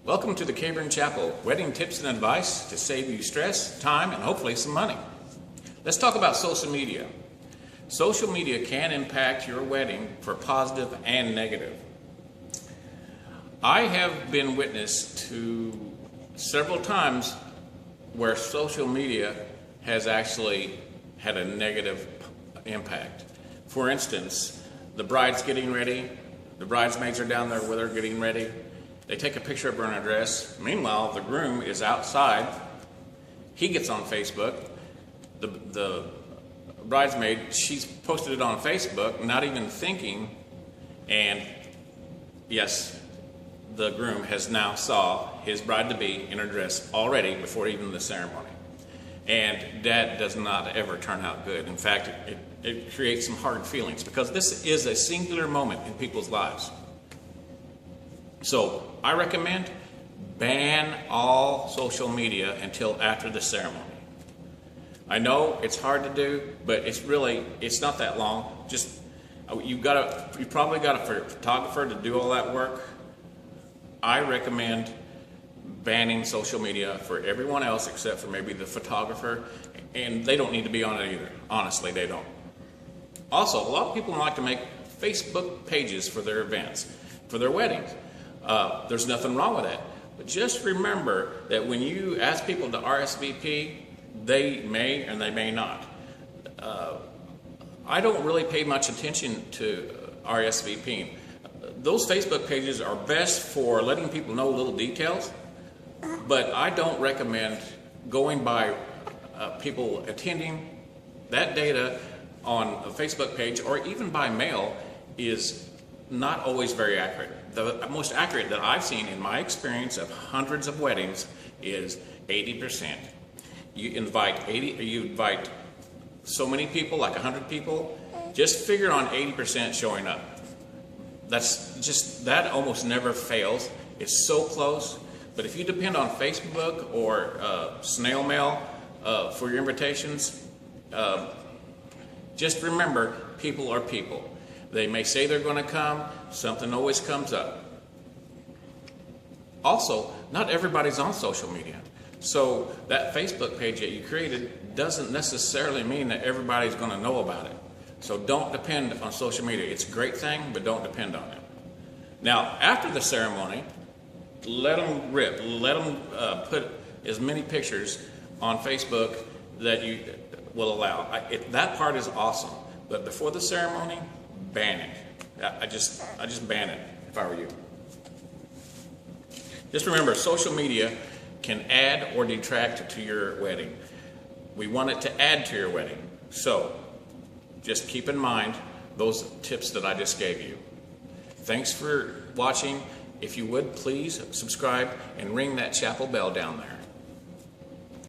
Welcome to the Caburn Chapel, wedding tips and advice to save you stress, time, and hopefully some money. Let's talk about social media. Social media can impact your wedding for positive and negative. I have been witness to several times where social media has actually had a negative impact. For instance, the bride's getting ready, the bridesmaids are down there with her getting ready. They take a picture of her in a dress. Meanwhile, the groom is outside. He gets on Facebook. The bridesmaid, she's posted it on Facebook, not even thinking. And yes, the groom has now saw his bride-to-be in her dress already before even the ceremony. And that does not ever turn out good. In fact, it creates some hard feelings because this is a singular moment in people's lives. So I recommend ban all social media until after the ceremony. I know it's hard to do, but it's not that long. Just you probably got a photographer to do all that work. I recommend banning social media for everyone else except for maybe the photographer, and they don't need to be on it either. Honestly, they don't. Also, a lot of people like to make Facebook pages for their events, for their weddings. There's nothing wrong with that. But just remember that when you ask people to RSVP, they may and they may not. I don't really pay much attention to RSVPing. Those Facebook pages are best for letting people know little details, but I don't recommend going by people attending. That data on a Facebook page or even by mail is not always very accurate. The most accurate that I've seen in my experience of hundreds of weddings is 80%. You invite so many people, like 100 people, just figure on 80% showing up. That almost never fails. It's so close. But if you depend on Facebook or snail mail for your invitations, just remember, people are people. They may say they're going to come, something always comes up. Also, not everybody's on social media. So that Facebook page that you created doesn't necessarily mean that everybody's going to know about it. So don't depend on social media. It's a great thing, but don't depend on it. Now, after the ceremony, let them rip. Let them put as many pictures on Facebook that you will allow. That part is awesome. But before the ceremony, ban it. I just ban it if I were you. Just remember, social media can add or detract to your wedding. We want it to add to your wedding. So just keep in mind those tips that I just gave you. Thanks for watching. If you would, please subscribe and ring that chapel bell down there.